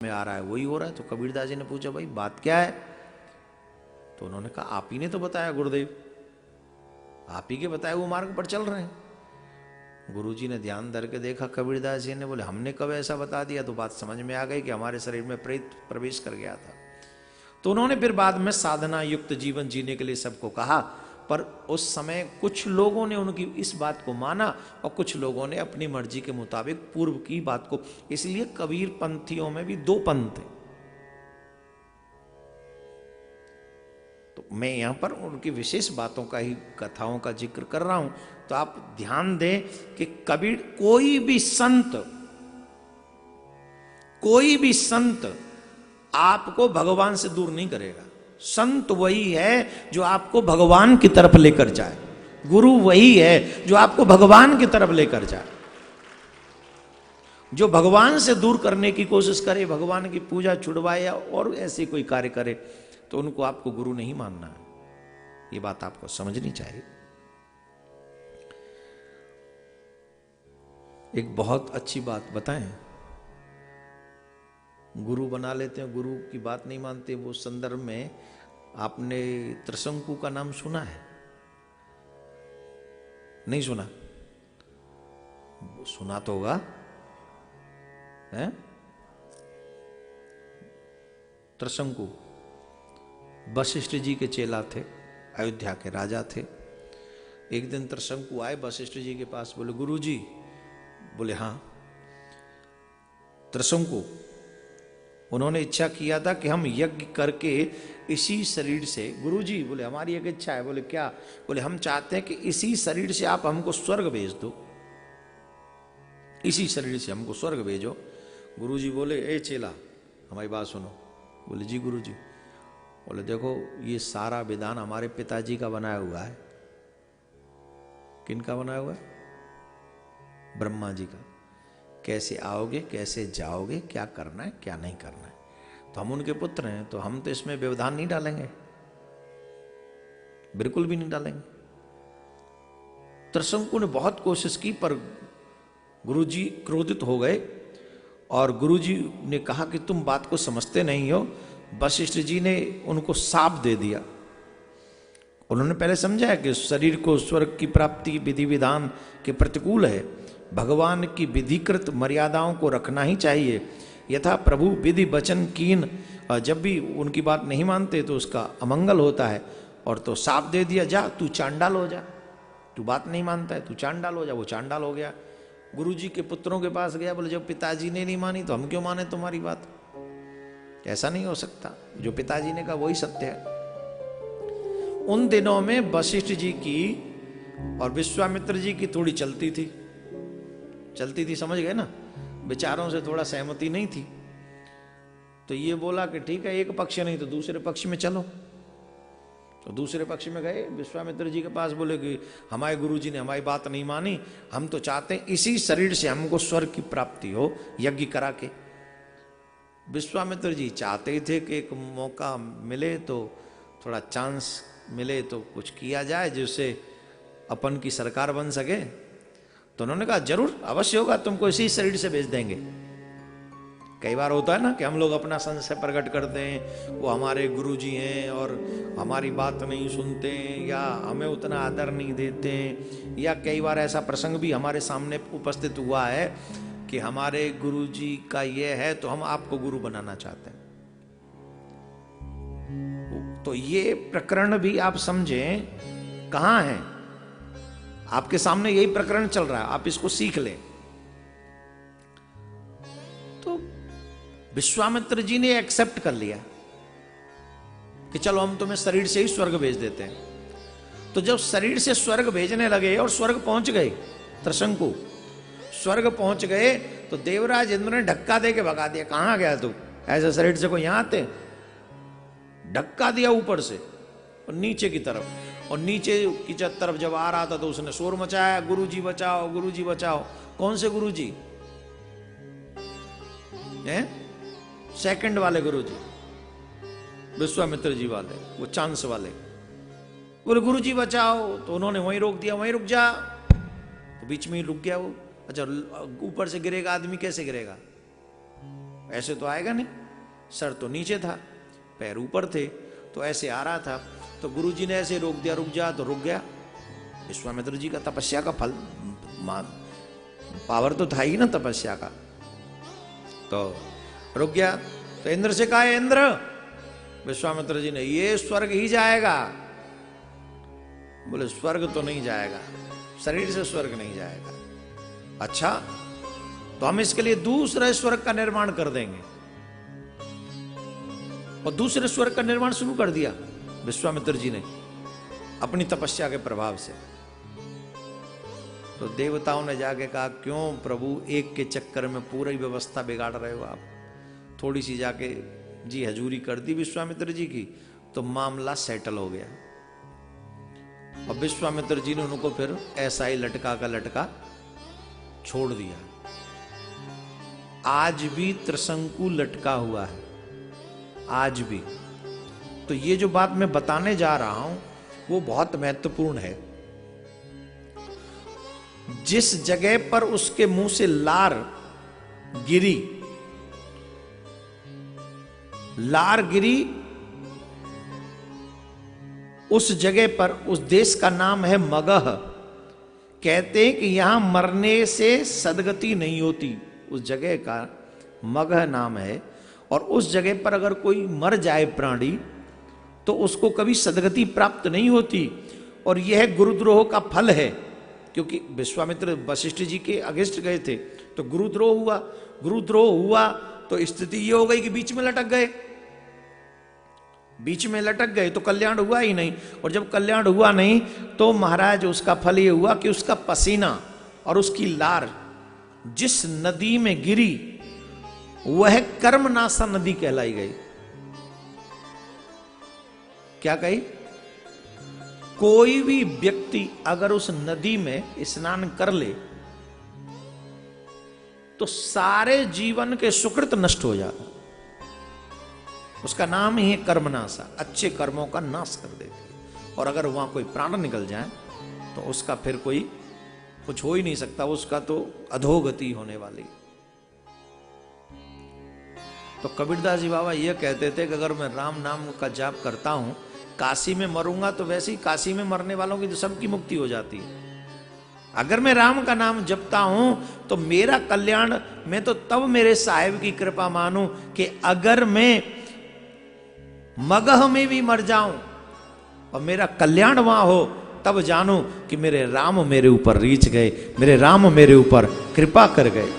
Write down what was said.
में आ रहा है वही हो रहा है। तो कबीरदास जी ने पूछा भाई बात क्या है? तो उन्होंने कहा आप ही ने तो बताया गुरुदेव, आप ही के बताए वो मार्ग पर चल रहे हैं। गुरुजी ने ध्यान धर के देखा कबीरदास जी ने, बोले हमने कब ऐसा बता दिया? तो बात समझ में आ गई कि हमारे शरीर में प्रेत प्रवेश कर गया था। तो उन्होंने फिर बाद में साधना युक्त जीवन जीने के लिए सबको कहा, पर उस समय कुछ लोगों ने उनकी इस बात को माना और कुछ लोगों ने अपनी मर्जी के मुताबिक पूर्व की बात को। इसलिए कबीर पंथियों में भी दो पंथ थे। तो मैं यहां पर उनकी विशेष बातों का ही, कथाओं का जिक्र कर रहा हूं। तो आप ध्यान दें कि कबीर कोई भी संत आपको भगवान से दूर नहीं करेगा। संत वही है जो आपको भगवान की तरफ लेकर जाए, गुरु वही है जो आपको भगवान की तरफ लेकर जाए। जो भगवान से दूर करने की कोशिश करे, भगवान की पूजा छुड़वाए या और ऐसे कोई कार्य करे, तो उनको आपको गुरु नहीं मानना है। ये बात आपको समझनी चाहिए। एक बहुत अच्छी बात बताएं, गुरु बना लेते हैं, गुरु की बात नहीं मानते। वो संदर्भ में आपने त्रिशंकु का नाम सुना है? नहीं सुना? सुना तो होगा, है? त्रिशंकु वशिष्ठ जी के चेला थे, अयोध्या के राजा थे। एक दिन त्रिशंकु आए वशिष्ठ जी के पास, बोले गुरु जी। बोले हाँ। त्रिशंकु उन्होंने इच्छा किया था कि हम यज्ञ करके इसी शरीर से, गुरुजी बोले हमारी एक इच्छा है। बोले क्या? बोले हम चाहते हैं कि इसी शरीर से आप हमको स्वर्ग भेज दो, इसी शरीर से हमको स्वर्ग भेजो। गुरुजी बोले ए चेला हमारी बात सुनो। बोले जी गुरुजी। बोले देखो ये सारा विधान हमारे पिताजी का बनाया हुआ है। किनका बनाया हुआ है? ब्रह्मा जी का। कैसे आओगे, कैसे जाओगे, क्या करना है, क्या नहीं करना है। तो हम उनके पुत्र हैं, तो हम तो इसमें व्यवधान नहीं डालेंगे, बिल्कुल भी नहीं डालेंगे। त्रिशंकु ने बहुत कोशिश की, पर गुरुजी क्रोधित हो गए और गुरुजी ने कहा कि तुम बात को समझते नहीं हो। वशिष्ठ जी ने उनको शाप दे दिया। उन्होंने पहले समझाया कि शरीर को स्वर्ग की प्राप्ति विधि विधान के प्रतिकूल है, भगवान की विधिकृत मर्यादाओं को रखना ही चाहिए। यथा प्रभु विधि वचन कीन, जब भी उनकी बात नहीं मानते तो उसका अमंगल होता है। और तो साफ दे दिया, जा तू चांडाल हो जा, तू बात नहीं मानता है तू चांडाल हो जा। वो चांडाल हो गया। गुरुजी के पुत्रों के पास गया, बोले जब पिताजी ने नहीं मानी तो हम क्यों माने तुम्हारी बात? ऐसा नहीं हो सकता, जो पिताजी ने कहा वही सत्य है। उन दिनों में वशिष्ठ जी की और विश्वामित्र जी की थोड़ी चलती थी, समझ गए ना? विचारों से थोड़ा सहमति नहीं थी। तो ये बोला कि ठीक है, एक पक्ष नहीं तो दूसरे पक्ष में चलो। तो दूसरे पक्ष में गए विश्वामित्र जी के पास, बोले कि हमारे गुरुजी ने हमारी बात नहीं मानी, हम तो चाहते हैं इसी शरीर से हमको स्वर्ग की प्राप्ति हो यज्ञ करा के। विश्वामित्र जी चाहते ही थे कि एक मौका मिले, तो थोड़ा चांस मिले तो कुछ किया जाए जिससे अपन की सरकार बन सके। तो उन्होंने कहा जरूर अवश्य होगा, तुमको इसी शरीर से भेज देंगे। कई बार होता है ना कि हम लोग अपना संशय प्रकट करते हैं, वो हमारे गुरुजी हैं और हमारी बात नहीं सुनते हैं, या हमें उतना आदर नहीं देते हैं, या कई बार ऐसा प्रसंग भी हमारे सामने उपस्थित हुआ है कि हमारे गुरुजी का ये है तो हम आपको गुरु बनाना चाहते हैं। तो ये प्रकरण भी आप समझें कहां है, आपके सामने यही प्रकरण चल रहा है, आप इसको सीख लें। तो विश्वामित्र जी ने एक्सेप्ट कर लिया कि चलो हम तुम्हें शरीर से ही स्वर्ग भेज देते हैं। तो जब शरीर से स्वर्ग भेजने लगे और स्वर्ग पहुंच गए, त्रिशंकु स्वर्ग पहुंच गए, तो देवराज इंद्र ने धक्का दे के भगा दिया। कहां गया तू? ऐसे शरीर से कोई यहां आते? धक्का दिया ऊपर से और नीचे की तरफ, और नीचे की तरफ जब आ रहा था तो उसने शोर मचाया, गुरुजी बचाओ, गुरुजी बचाओ। कौन से गुरुजी? हैं? सेकंड वाले गुरुजी, विश्वामित्र जी वाले, वो चांस वाले। बोले गुरुजी बचाओ, तो उन्होंने वहीं रोक दिया, वहीं रुक जा। तो बीच में ही रुक गया वो। अच्छा, ऊपर से गिरेगा आदमी, कैसे गिरेगा? ऐसे तो आएगा नहीं, सर तो नीचे था, पैर ऊपर थे, तो ऐसे आ रहा था। तो गुरुजी ने ऐसे रोक दिया, रुक जा, तो रुक गया। विश्वामित्र जी का तपस्या का फल, पावर तो था ही ना तपस्या का, तो रुक गया। तो इंद्र से कहा, इंद्र, विश्वामित्र जी ने, ये स्वर्ग ही जाएगा। बोले स्वर्ग तो नहीं जाएगा, शरीर से स्वर्ग नहीं जाएगा। अच्छा, तो हम इसके लिए दूसरे स्वर्ग का निर्माण कर देंगे। और दूसरे स्वर्ग का निर्माण शुरू कर दिया विश्वामित्र जी ने अपनी तपस्या के प्रभाव से। तो देवताओं ने जाके कहा, क्यों प्रभु, एक के चक्कर में पूरी व्यवस्था बिगाड़ रहे हो आप। थोड़ी सी जाके जी हजूरी कर दी विश्वामित्र जी की, तो मामला सेटल हो गया। और विश्वामित्र जी ने उनको फिर ऐसा ही लटका का लटका छोड़ दिया। आज भी त्रिशंकु लटका हुआ है, आज भी। तो ये जो बात मैं बताने जा रहा हूं वो बहुत महत्वपूर्ण है। जिस जगह पर उसके मुंह से लार गिरी, उस जगह पर, उस देश का नाम है मगह। कहते हैं कि यहां मरने से सदगति नहीं होती, उस जगह का मगह नाम है। और उस जगह पर अगर कोई मर जाए प्राणी, तो उसको कभी सदगति प्राप्त नहीं होती। और यह गुरुद्रोह का फल है, क्योंकि विश्वामित्र वशिष्ठ जी के अगेंस्ट गए थे, तो गुरुद्रोह हुआ। गुरुद्रोह हुआ तो स्थिति ये हो गई कि बीच में लटक गए। बीच में लटक गए तो कल्याण हुआ ही नहीं। और जब कल्याण हुआ नहीं, तो महाराज उसका फल ये हुआ कि उसका पसीना और उसकी लार जिस नदी में गिरी, वह कर्मनाशा नदी कहलाई गई। क्या कही? कोई भी व्यक्ति अगर उस नदी में स्नान कर ले, तो सारे जीवन के सुकृत नष्ट हो जाता। उसका नाम ही है कर्मनाशा, अच्छे कर्मों का नाश कर देती है। और अगर वहां कोई प्राण निकल जाए, तो उसका फिर कोई कुछ हो ही नहीं सकता, उसका तो अधोगति होने वाली। तो कबीरदास जी बाबा ये कहते थे कि अगर मैं राम नाम का जाप करता हूं, काशी में मरूंगा तो वैसे ही काशी में मरने वालों की तो सबकी मुक्ति हो जाती है। अगर मैं राम का नाम जपता हूं तो मेरा कल्याण, मैं तो तब मेरे साहिब की कृपा मानूं कि अगर मैं मगह में भी मर जाऊं और मेरा कल्याण वहां हो, तब जानूं कि मेरे राम मेरे ऊपर रीछ गए, मेरे राम मेरे ऊपर कृपा कर गए।